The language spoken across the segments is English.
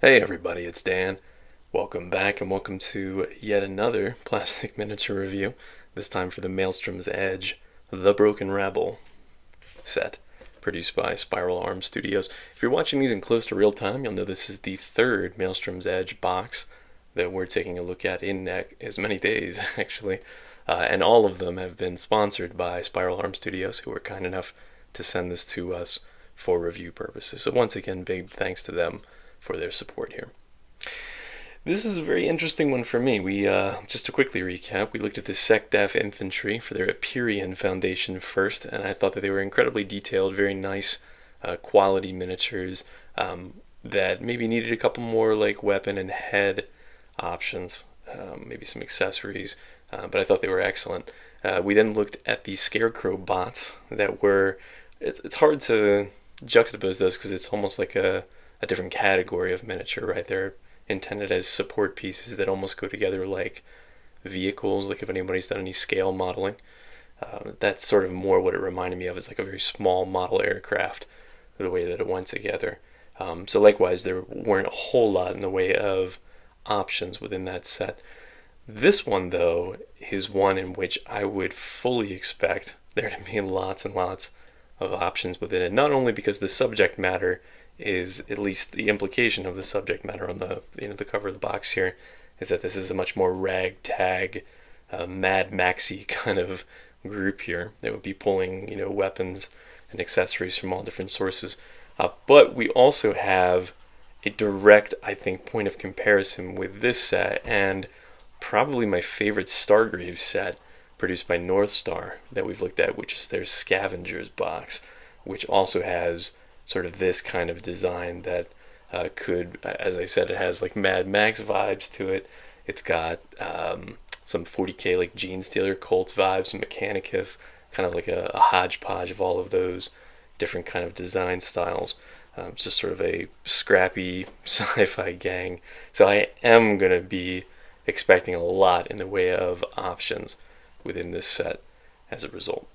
Hey everybody, it's Dan. Welcome back and welcome to yet another plastic miniature review, this time for the Maelstrom's Edge, The Broken Rabble set, produced by Spiral Arms Studios. If you're watching these in close to real time, you'll know this is the third Maelstrom's Edge box that we're taking a look at in as many days, actually. And all of them have been sponsored by Spiral Arms Studios, who were kind enough to send this to us for review purposes. So once again, big thanks to them for their support here. This is a very interesting one for me. Just to quickly recap, we looked at the SecDef Infantry for their Empyrean Foundation first, and I thought that they were incredibly detailed, very nice quality miniatures that maybe needed a couple more like weapon and head options, maybe some accessories, but I thought they were excellent. We then looked at the Scarecrow bots that were, it's hard to juxtapose those because it's almost like a different category of miniature, right? They're intended as support pieces that almost go together like vehicles, like if anybody's done any scale modeling. That's sort of more what it reminded me of, is like a very small model aircraft, the way that it went together. So likewise, there weren't a whole lot in the way of options within that set. This one, though, is one in which I would fully expect there to be lots and lots of options within it, not only because the subject matter is, at least the implication of the subject matter on the the cover of the box here, is that this is a much more ragtag, Mad Maxy kind of group here that would be pulling weapons and accessories from all different sources. But we also have a direct, I think, point of comparison with this set and probably my favorite Stargrave set produced by North Star that we've looked at, which is their Scavengers box, which also has sort of this kind of design that could, as I said, it has like Mad Max vibes to it. It's got some 40k like Gene Stealer Colts vibes, some Mechanicus, kind of like a hodgepodge of all of those different kind of design styles. It's just sort of a scrappy sci-fi gang. So I am going to be expecting a lot in the way of options within this set as a result.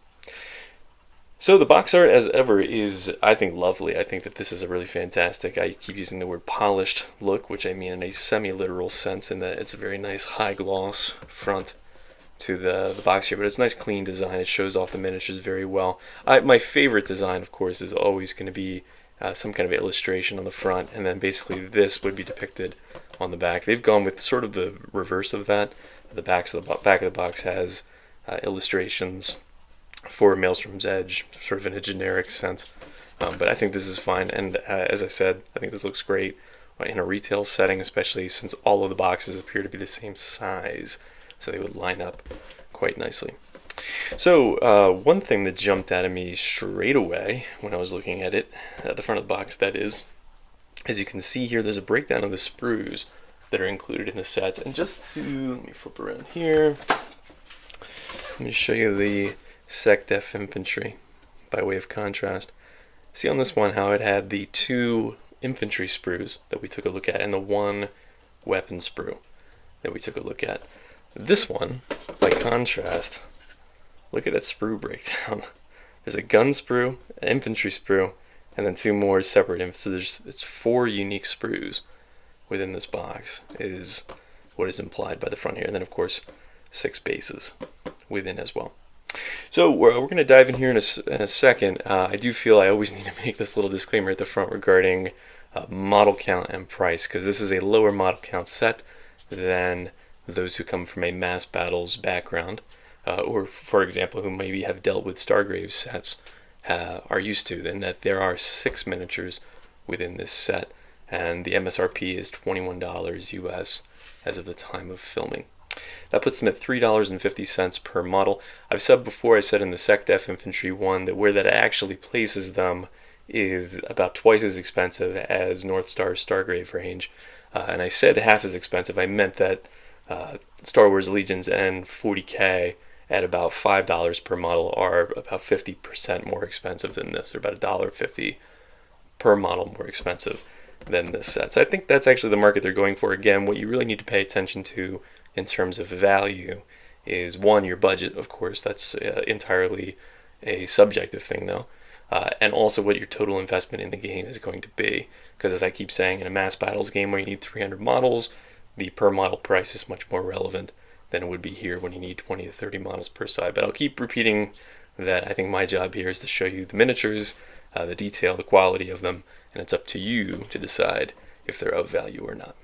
So the box art, as ever, is, I think, lovely. I think that this is a really fantastic, I keep using the word polished look, which I mean in a semi-literal sense, in that it's a very nice high gloss front to the box here, but it's a nice clean design. It shows off the miniatures very well. My favorite design, of course, is always going to be some kind of illustration on the front, and then basically this would be depicted on the back. They've gone with sort of the reverse of that. The back of the box has illustrations for Maelstrom's Edge, sort of in a generic sense. But I think this is fine, and as I said, I think this looks great in a retail setting, especially since all of the boxes appear to be the same size, so they would line up quite nicely. So one thing that jumped out at me straight away when I was looking at it, at the front of the box that is, as you can see here, there's a breakdown of the sprues that are included in the sets. And just to, let me flip around here, let me show you the SecDef Infantry by way of contrast. See on this one how it had the two infantry sprues that we took a look at and the one weapon sprue that we took a look at. This one, by contrast, look at that sprue breakdown. There's a gun sprue, an infantry sprue, and then two more separate. So it's four unique sprues within this box, is what is implied by the front here. And then, of course, 6 bases within as well. So we're going to dive in here in a second. I do feel I always need to make this little disclaimer at the front regarding model count and price, because this is a lower model count set than those who come from a mass battles background, or, for example, who maybe have dealt with Stargrave sets, are used to, in that there are 6 miniatures within this set, and the MSRP is $21 US as of the time of filming. That puts them at $3.50 per model. I've said before, I said in the SecDef Infantry one, that where that actually places them is about twice as expensive as North Star's Stargrave range. And I said half as expensive. I meant that Star Wars Legions and 40K at about $5 per model are about 50% more expensive than this. They're about $1.50 per model more expensive than this set. So I think that's actually the market they're going for. Again, what you really need to pay attention to in terms of value is, one, your budget, of course. That's entirely a subjective thing, though. and also what your total investment in the game is going to be. Because as I keep saying, in a mass battles game where you need 300 models, the per model price is much more relevant than it would be here when you need 20 to 30 models per side. But I'll keep repeating that I think my job here is to show you the miniatures, the detail, the quality of them, and it's up to you to decide if they're of value or not.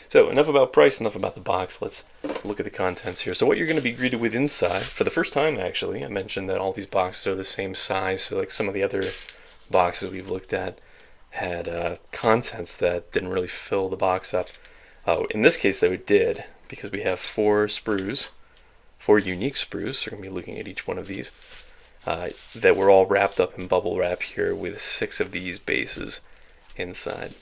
So enough about price, enough about the box. Let's look at the contents here. So what you're going to be greeted with inside, for the first time actually, I mentioned that all these boxes are the same size, so like some of the other boxes we've looked at had contents that didn't really fill the box up. In this case though it did, because we have 4 sprues, 4 unique sprues, so we're going to be looking at each one of these, that were all wrapped up in bubble wrap here with 6 of these bases inside.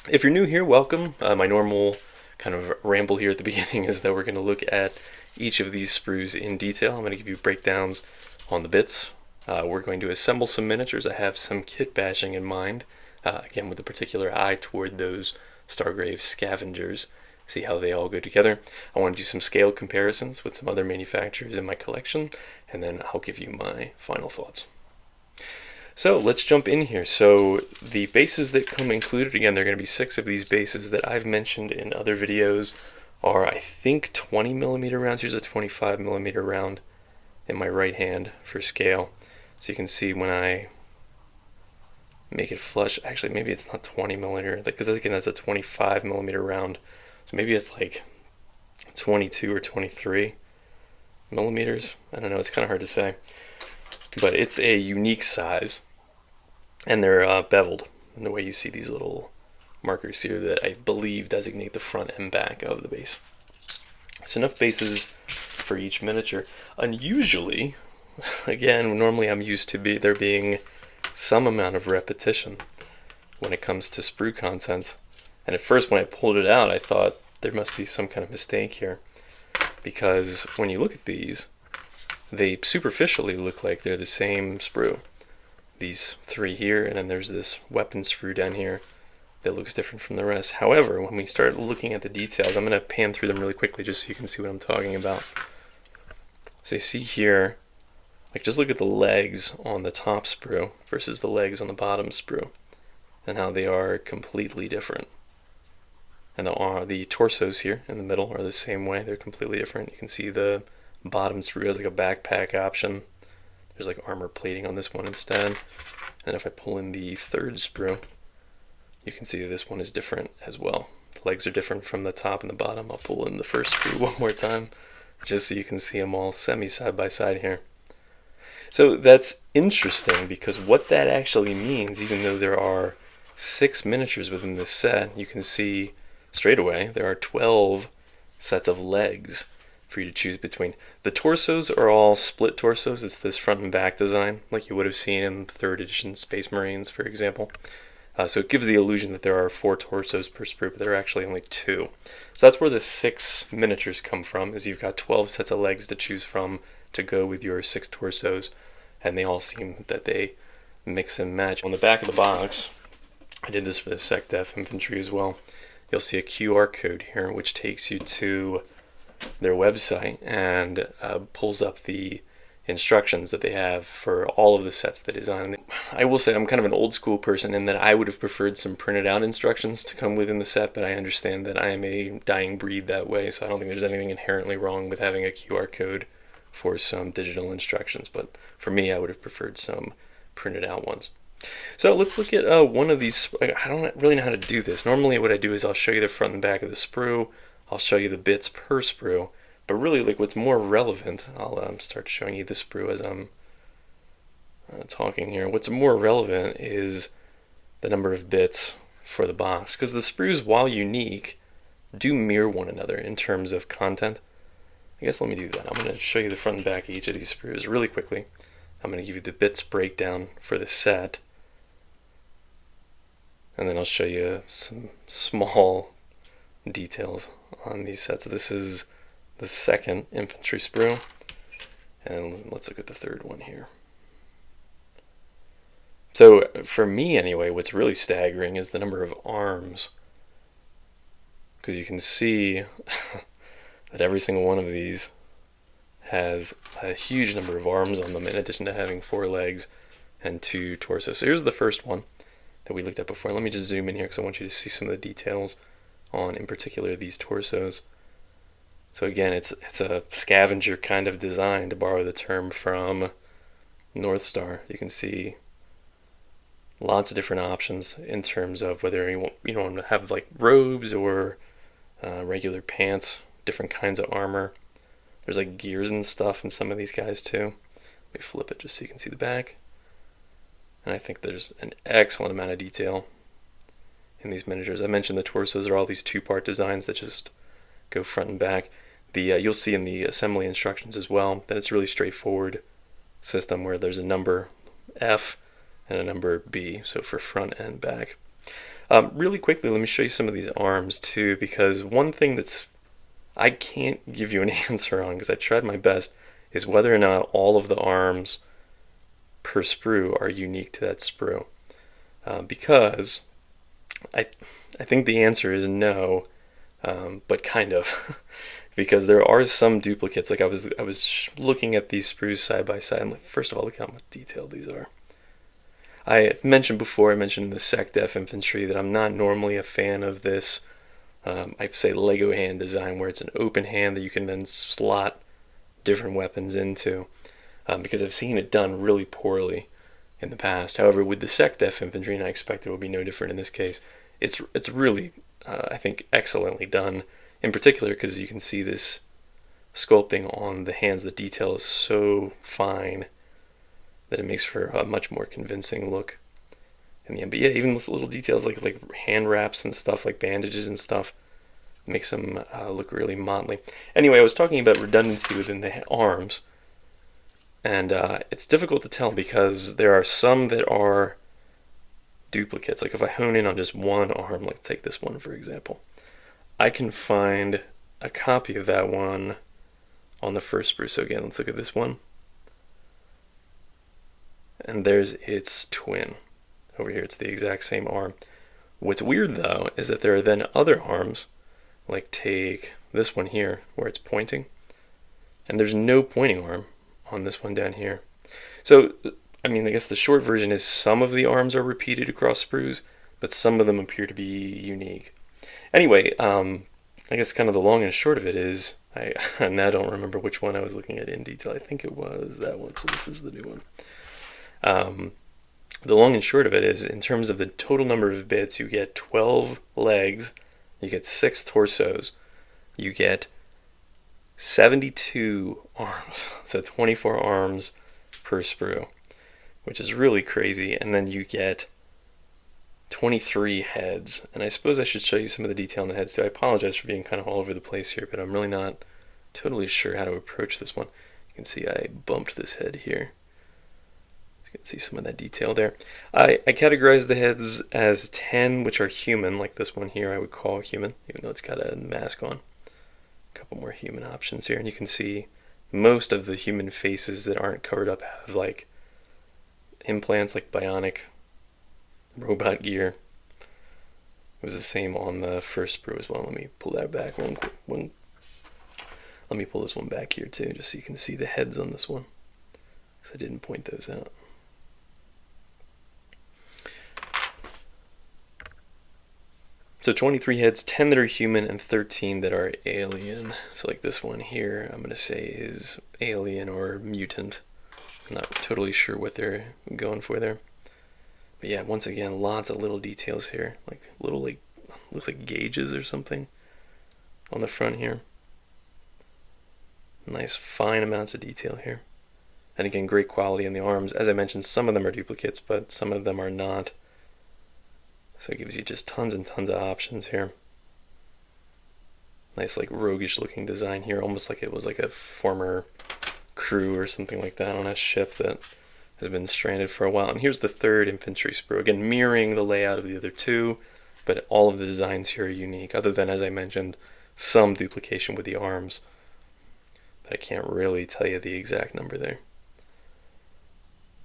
If you're new here, welcome. My normal kind of ramble here at the beginning is that we're going to look at each of these sprues in detail. I'm going to give you breakdowns on the bits. We're going to assemble some miniatures. I have some kit bashing in mind, again with a particular eye toward those Stargrave scavengers, see how they all go together. I want to do some scale comparisons with some other manufacturers in my collection, and then I'll give you my final thoughts. So let's jump in here. So the bases that come included, again, there are going to be 6 of these bases that I've mentioned in other videos, are I think 20 millimeter rounds. Here's a 25 millimeter round in my right hand for scale. So you can see when I make it flush, actually maybe it's not 20 millimeter, because again that's a 25 millimeter round. So maybe it's like 22 or 23 millimeters. I don't know, it's kind of hard to say. But it's a unique size. And they're beveled in the way you see these little markers here that I believe designate the front and back of the base. So enough bases for each miniature. Unusually, again, normally I'm used to there being some amount of repetition when it comes to sprue contents. And at first when I pulled it out, I thought there must be some kind of mistake here. Because when you look at these, they superficially look like they're the same sprue. These 3 here, and then there's this weapon sprue down here that looks different from the rest. However, when we start looking at the details, I'm going to pan through them really quickly just so you can see what I'm talking about. So you see here, like just look at the legs on the top sprue versus the legs on the bottom sprue, and how they are completely different. And the torsos here in the middle are the same way, they're completely different. You can see the bottom sprue has like a backpack option. There's like armor plating on this one instead. And if I pull in the 3rd sprue, you can see that this one is different as well. The legs are different from the top and the bottom. I'll pull in the 1st sprue one more time, just so you can see them all semi side by side here. So that's interesting, because what that actually means, even though there are 6 miniatures within this set, you can see straight away there are 12 sets of legs for you to choose between. The torsos are all split torsos. It's this front and back design like you would have seen in the 3rd edition Space Marines, for example. So it gives the illusion that there are 4 torsos per sprue, but there are actually only 2. So that's where the 6 miniatures come from, is you've got 12 sets of legs to choose from to go with your 6 torsos, and they all seem that they mix and match. On the back of the box, I did this for the SecDef Infantry as well, you'll see a QR code here which takes you to their website and pulls up the instructions that they have for all of the sets they design. I will say I'm kind of an old school person in that I would have preferred some printed out instructions to come within the set, but I understand that I am a dying breed that way, so I don't think there's anything inherently wrong with having a QR code for some digital instructions, but for me I would have preferred some printed out ones. So let's look at one of these. I don't really know how to do this. Normally what I do is I'll show you the front and back of the sprue, I'll show you the bits per sprue, but really like what's more relevant, I'll start showing you the sprue as I'm talking here. What's more relevant is the number of bits for the box, because the sprues, while unique, do mirror one another in terms of content. I guess let me do that. I'm going to show you the front and back of each of these sprues really quickly. I'm going to give you the bits breakdown for the set, and then I'll show you some small details on these sets. So this is the 2nd infantry sprue, and let's look at the 3rd one here. So for me anyway, what's really staggering is the number of arms, because you can see that every single one of these has a huge number of arms on them, in addition to having 4 legs, and 2 torsos. So here's the first one that we looked at before. Let me just zoom in here because I want you to see some of the details on, in particular, these torsos. So again, it's a scavenger kind of design, to borrow the term from North Star. You can see lots of different options in terms of whether you want to have like robes or regular pants, different kinds of armor. There's like gears and stuff in some of these guys too. Let me flip it just so you can see the back. And I think there's an excellent amount of detail in these miniatures. I mentioned the torsos are all these 2-part designs that just go front and back. You'll see in the assembly instructions as well that it's a really straightforward system where there's a number F and a number B, so for front and back. Really quickly, let me show you some of these arms too, because one thing I can't give you an answer on, because I tried my best, is whether or not all of the arms per sprue are unique to that sprue. Because I think the answer is no, but kind of. Because there are some duplicates. Like I was looking at these sprues side by side, and like, first of all, look how much detailed these are. I mentioned before, I mentioned the SecDef Infantry, that I'm not normally a fan of this, I'd say Lego hand design, where it's an open hand that you can then slot different weapons into, because I've seen it done really poorly in the past. However, with the SecDef Infantry, and I expect it will be no different in this case, it's really, I think, excellently done, in particular because you can see this sculpting on the hands. The detail is so fine that it makes for a much more convincing look in the end. But yeah, even those little details like hand wraps and stuff, like bandages and stuff, makes them look really motley. Anyway, I was talking about redundancy within the arms, and it's difficult to tell because there are some that are duplicates. Like if I hone in on just one arm, like take this one for example, I can find a copy of that one on the first sprue. So again, let's look at this one. And there's its twin. Over here, it's the exact same arm. What's weird, though, is that there are then other arms, like take this one here, where it's pointing, and there's no pointing arm on this one down here. So, I mean, I guess the short version is some of the arms are repeated across sprues, but some of them appear to be unique. Anyway, I guess kind of the long and short of it is, I now don't remember which one I was looking at in detail. I think it was that one, so this is the new one. The long and short of it is, in terms of the total number of bits, you get 12 legs, you get 6 torsos, you get 72 arms, so 24 arms per sprue, which is really crazy, and then you get 23 heads, and I suppose I should show you some of the detail on the heads too. I apologize for being kind of all over the place here, but I'm really not totally sure how to approach this one. You can see I bumped this head here. You can see some of that detail there. I categorize the heads as 10, which are human, like this one here I would call human, even though it's got a mask on. A couple more human options here, and you can see most of the human faces that aren't covered up have like implants, like bionic robot gear. It was the same on the first sprue as well. Let me pull that back let me pull this one back here too, just so you can see the heads on this one, because I didn't point those out. So 23 heads, 10 that are human and 13 that are alien. So like this one here, I'm going to say is alien or mutant. I'm not totally sure what they're going for there. But yeah, once again, lots of little details here. Like little, like, looks like gauges or something on the front here. Nice fine amounts of detail here. And again, great quality in the arms. As I mentioned, some of them are duplicates, but some of them are not. So it gives you just tons and tons of options here. Nice, like, roguish looking design here, almost like it was like a former crew or something like that on a ship that has been stranded for a while. And here's the third infantry sprue, again mirroring the layout of the other two, but all of the designs here are unique, other than, as I mentioned, some duplication with the arms. But I can't really tell you the exact number there.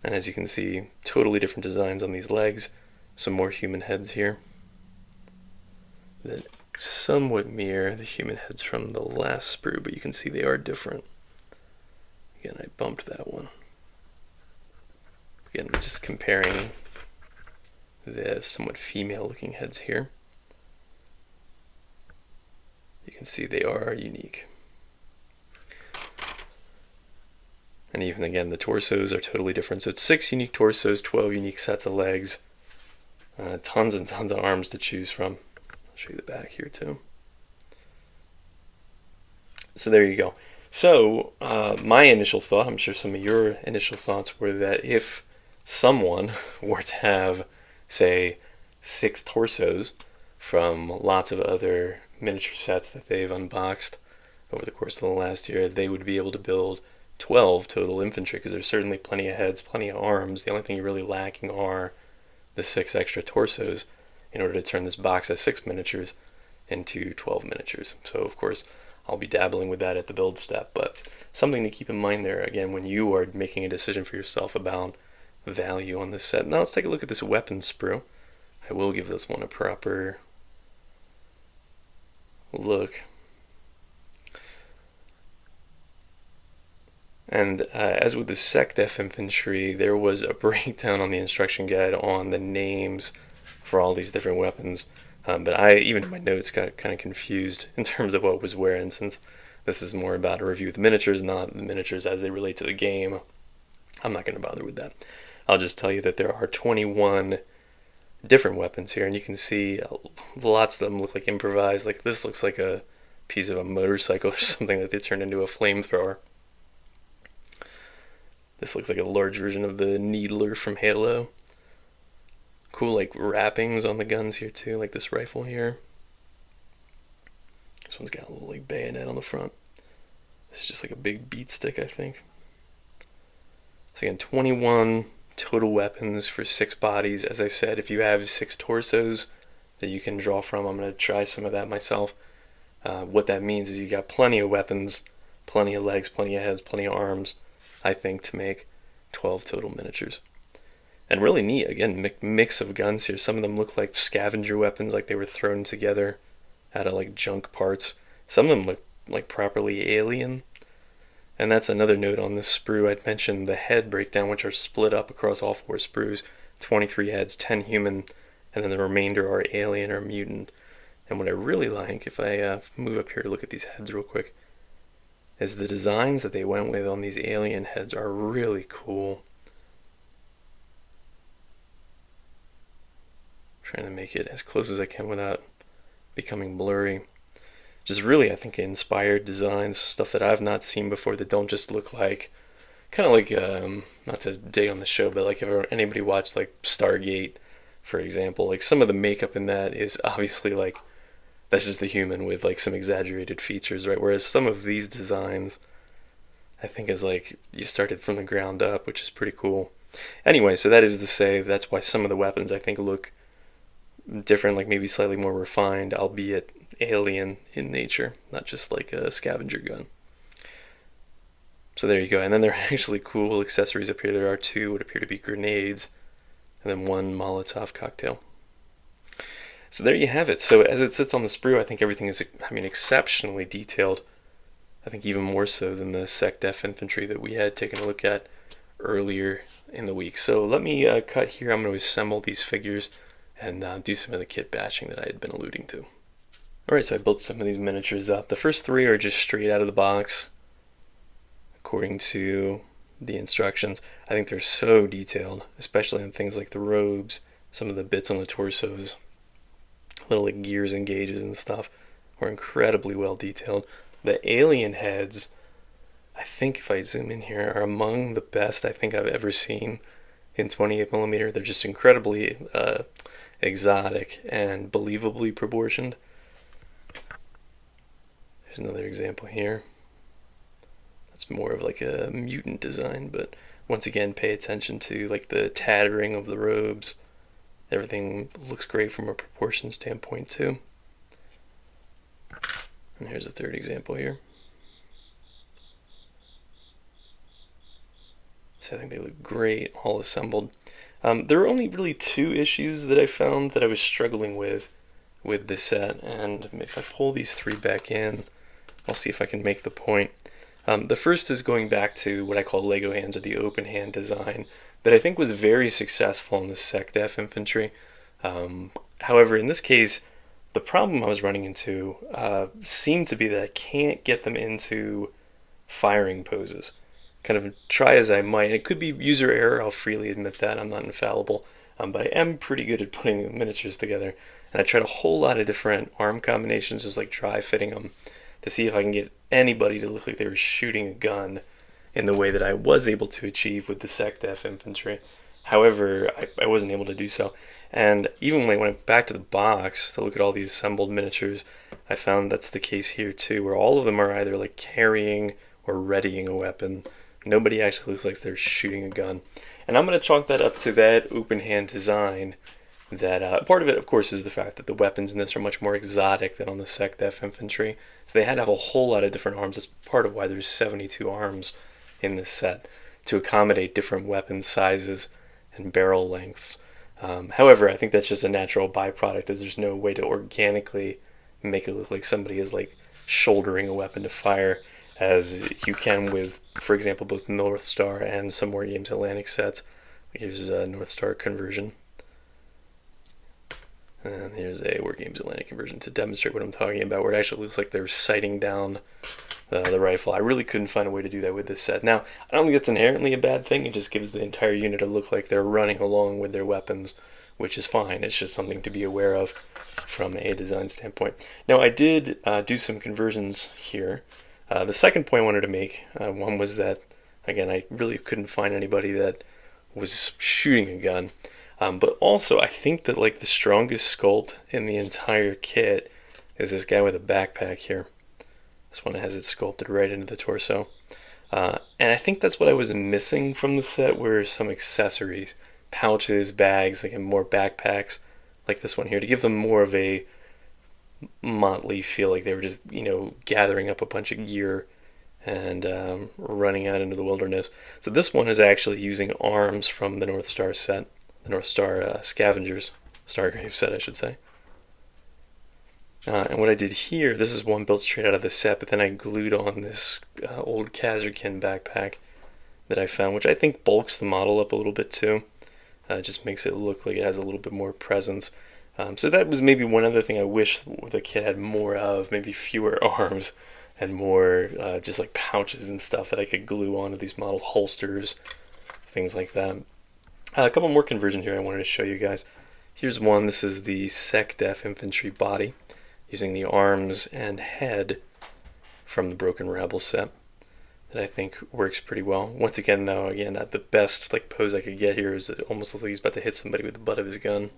And as you can see, totally different designs on these legs. Some more human heads here that somewhat mirror the human heads from the last sprue, but you can see they are different. Again, I bumped that one. Again, just comparing the somewhat female-looking heads here. You can see they are unique. And even again, the torsos are totally different. So it's 6 unique torsos, 12 unique sets of legs, tons and tons of arms to choose from. I'll show you the back here too. So there you go. So my initial thought, I'm sure some of your initial thoughts were that if someone were to have, say, 6 torsos from lots of other miniature sets that they've unboxed over the course of the last year, they would be able to build 12 total infantry, because there's certainly plenty of heads, plenty of arms. The only thing you're really lacking are the 6 extra torsos in order to turn this box of 6 miniatures into 12 miniatures. So of course I'll be dabbling with that at the build step, but something to keep in mind there again when you are making a decision for yourself about value on this set. Now let's take a look at this weapon sprue. I will give this one a proper look. And as with the SecDef infantry, there was a breakdown on the instruction guide on the names for all these different weapons. But I, even in my notes, got kind of confused in terms of what was where, and since this is more about a review of the miniatures, not the miniatures as they relate to the game, I'm not going to bother with that. I'll just tell you that there are 21 different weapons here, and you can see lots of them look like improvised. Like this looks like a piece of a motorcycle or something that they turned into a flamethrower. This looks like a large version of the Needler from Halo. Cool like wrappings on the guns here too, like this rifle here. This one's got a little like bayonet on the front. This is just like a big beat stick, I think. So again, 21 total weapons for 6 bodies. As I said, if you have 6 torsos that you can draw from, I'm going to try some of that myself. What that means is you got plenty of weapons, plenty of legs, plenty of heads, plenty of arms, I think, to make 12 total miniatures. And really neat, again, mix of guns here. Some of them look like scavenger weapons, like they were thrown together out of like junk parts. Some of them look like properly alien. And that's another note on this sprue. I'd mentioned the head breakdown, which are split up across all 4 sprues. 23 heads, 10 human, and then the remainder are alien or mutant. And what I really like, if I move up here to look at these heads real quick, is the designs that they went with on these alien heads are really cool. Trying to make it as close as I can without becoming blurry. Just really, I think, inspired designs, stuff that I've not seen before that don't just look like, kind of like, not to dig on the show, but like if anybody watched like Stargate, for example, like some of the makeup in that is obviously like, that's just the human with like some exaggerated features, right? Whereas some of these designs, I think is like, you started from the ground up, which is pretty cool. Anyway, so that is to say, that's why some of the weapons I think look different, like maybe slightly more refined, albeit alien in nature, not just like a scavenger gun. So there you go. And then there are actually cool accessories up here. There are 2 what appear to be grenades, and then 1 Molotov cocktail. So there you have it. So as it sits on the sprue, I think everything is, exceptionally detailed. I think even more so than the SecDef infantry that we had taken a look at earlier in the week. So let me cut here. I'm going to assemble these figures and do some of the kit bashing that I had been alluding to. Alright, so I built some of these miniatures up. The first 3 are just straight out of the box, according to the instructions. I think they're so detailed, especially in things like the robes, some of the bits on the torsos, little like gears and gauges and stuff, were incredibly well detailed. The alien heads, I think if I zoom in here, are among the best I think I've ever seen in 28mm. They're just incredibly exotic and believably proportioned. There's another example here. That's more of like a mutant design, but once again, pay attention to like the tattering of the robes. Everything looks great from a proportion standpoint too. And here's a third example here. So I think they look great, all assembled. There were only really 2 issues that I found that I was struggling with this set, and if I pull these 3 back in, I'll see if I can make the point. The first is going back to what I call Lego hands, or the open hand design, that I think was very successful in the SecDef infantry. However, in this case, the problem I was running into seemed to be that I can't get them into firing poses. Kind of try as I might, and it could be user error, I'll freely admit that, I'm not infallible, but I am pretty good at putting miniatures together, and I tried a whole lot of different arm combinations, just like dry fitting them, to see if I can get anybody to look like they were shooting a gun in the way that I was able to achieve with the SecDef infantry. However, I wasn't able to do so. And even when I went back to the box to look at all the assembled miniatures, I found that's the case here too, where all of them are either like carrying or readying a weapon. Nobody actually looks like they're shooting a gun. And I'm going to chalk that up to that open hand design. That part of it, of course, is the fact that the weapons in this are much more exotic than on the SecDef infantry. So they had to have a whole lot of different arms. That's part of why there's 72 arms in this set, to accommodate different weapon sizes and barrel lengths. However, I think that's just a natural byproduct, as there's no way to organically make it look like somebody is like shouldering a weapon to fire, as you can with, for example, both North Star and some War Games Atlantic sets. Here's a North Star conversion. And here's a War Games Atlantic conversion to demonstrate what I'm talking about, where it actually looks like they're sighting down the rifle. I really couldn't find a way to do that with this set. Now, I don't think that's inherently a bad thing. It just gives the entire unit a look like they're running along with their weapons, which is fine. It's just something to be aware of from a design standpoint. Now, I did do some conversions here. The second point I wanted to make, one was that, again, I really couldn't find anybody that was shooting a gun. But also, I think that like the strongest sculpt in the entire kit is this guy with a backpack here. This one has it sculpted right into the torso. And I think that's what I was missing from the set, were some accessories, pouches, bags, like, and more backpacks like this one here, to give them more of a motley feel, like they were just, gathering up a bunch of gear and running out into the wilderness. So this one is actually using arms from the North Star set. The North Star Scavengers, Stargrave set, I should say. And what I did here, this is one built straight out of the set, but then I glued on this old Kazarkin backpack that I found, which I think bulks the model up a little bit too. Just makes it look like it has a little bit more presence. So that was maybe one other thing I wish the kit had more of, maybe fewer arms and more just like pouches and stuff that I could glue onto these models, holsters, things like that. A couple more conversions here I wanted to show you guys. Here's one. This is the SecDef infantry body, using the arms and head from the Broken Rabble set, that I think works pretty well. Once again, though, the best like pose I could get here is it almost looks like he's about to hit somebody with the butt of his gun.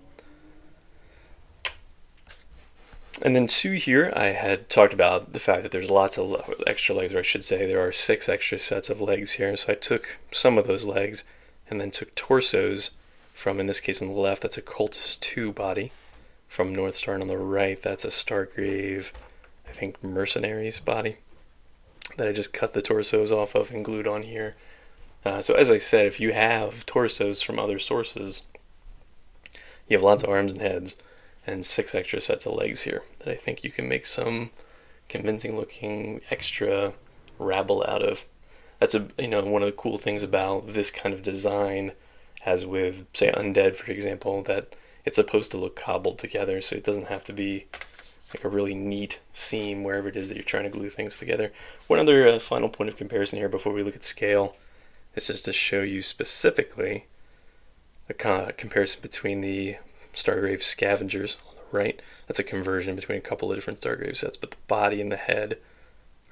And then two here, I had talked about the fact that there's lots of extra legs, or I should say there are 6 extra sets of legs here. So I took some of those legs and then took torsos from, in this case on the left, that's a Cultist 2 body from North Star, and on the right, that's a Stargrave, I think, Mercenaries body that I just cut the torsos off of and glued on here. So as I said, if you have torsos from other sources, you have lots of arms and heads, and 6 extra sets of legs here that I think you can make some convincing looking extra rabble out of. That's one of the cool things about this kind of design, as with, say, Undead, for example, that it's supposed to look cobbled together, so it doesn't have to be like a really neat seam wherever it is that you're trying to glue things together. One other final point of comparison here before we look at scale is just to show you specifically a comparison between the Stargrave Scavengers on the right. That's a conversion between a couple of different Stargrave sets, but the body and the head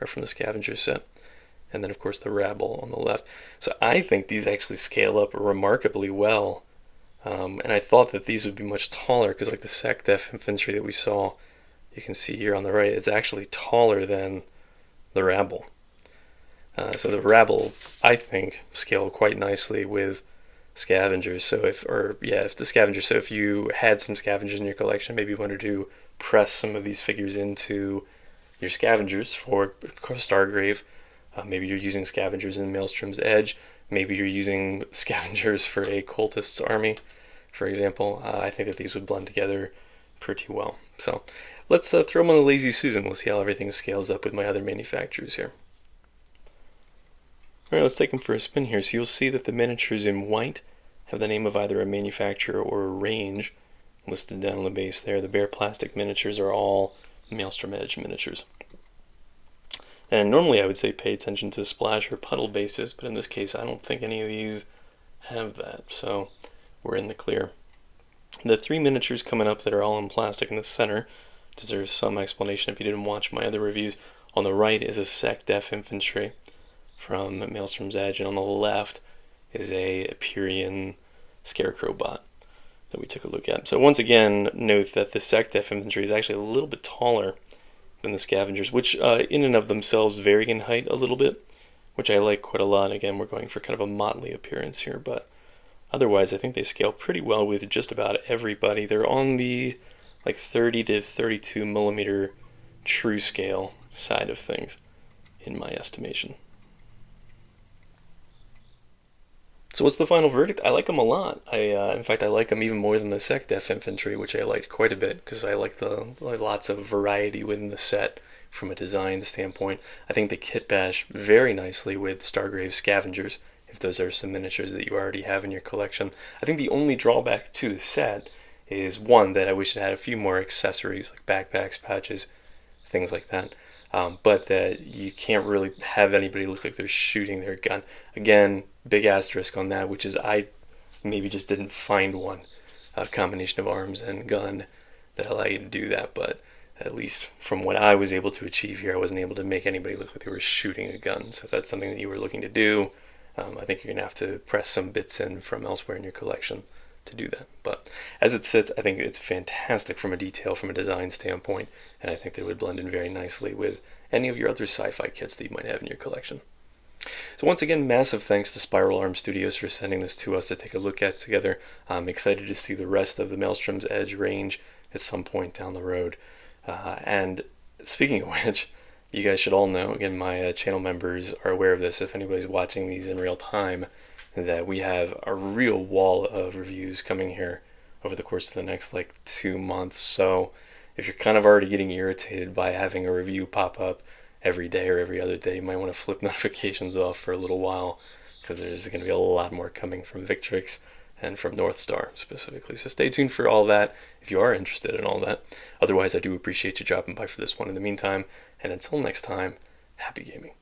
are from the Scavenger set. And then, of course, the Rabble on the left. So I think these actually scale up remarkably well. And I thought that these would be much taller, because like the SecDef infantry that we saw, you can see here on the right, it's actually taller than the Rabble. So the Rabble, I think, scale quite nicely with Scavengers. So if the Scavengers, so if you had some Scavengers in your collection, maybe you wanted to press some of these figures into your Scavengers for Stargrave. Maybe you're using Scavengers in Maelstrom's Edge. Maybe you're using Scavengers for a Cultist's army, for example. I think that these would blend together pretty well. So let's throw them on the Lazy Susan. We'll see how everything scales up with my other manufacturers here. Alright, let's take them for a spin here. So you'll see that the miniatures in white have the name of either a manufacturer or a range listed down on the base there. The bare plastic miniatures are all Maelstrom Edge miniatures. And normally I would say pay attention to splash or puddle bases, but in this case I don't think any of these have that, so we're in the clear. The three miniatures coming up that are all in plastic in the center deserve some explanation if you didn't watch my other reviews. On the right is a Sec Def Infantry from Maelstrom's Edge, and on the left is a Epirian Scarecrow bot that we took a look at. So once again, note that the Sec Def Infantry is actually a little bit taller than the Scavengers, which in and of themselves vary in height a little bit, which I like quite a lot. Again, we're going for kind of a motley appearance here, but otherwise I think they scale pretty well with just about everybody. They're on the like 30 to 32 millimeter true scale side of things, in my estimation. So what's the final verdict? I like them a lot. In fact, I like them even more than the Sec Def Infantry, which I liked quite a bit because I like lots of variety within the set from a design standpoint. I think they kitbash very nicely with Stargrave Scavengers, if those are some miniatures that you already have in your collection. I think the only drawback to the set is, one, that I wish it had a few more accessories like backpacks, pouches, things like that. But that you can't really have anybody look like they're shooting their gun. Again, big asterisk on that, which is I maybe just didn't find one, a combination of arms and gun that allow you to do that. But at least from what I was able to achieve here, I wasn't able to make anybody look like they were shooting a gun. So if that's something that you were looking to do, I think you're going to have to press some bits in from elsewhere in your collection to do that. But as it sits, I think it's fantastic from a detail, from a design standpoint, and I think that it would blend in very nicely with any of your other sci-fi kits that you might have in your collection. So once again, massive thanks to Spiral Arm Studios for sending this to us to take a look at together. I'm excited to see the rest of the Maelstrom's Edge range at some point down the road. And speaking of which, you guys should all know, again, my channel members are aware of this, if anybody's watching these in real time, that we have a real wall of reviews coming here over the course of the next 2 months. So if you're kind of already getting irritated by having a review pop up every day or every other day, you might want to flip notifications off for a little while, because there's going to be a lot more coming from Victrix and from North Star specifically. So stay tuned for all that if you are interested in all that. Otherwise, I do appreciate you dropping by for this one in the meantime, and until next time, happy gaming.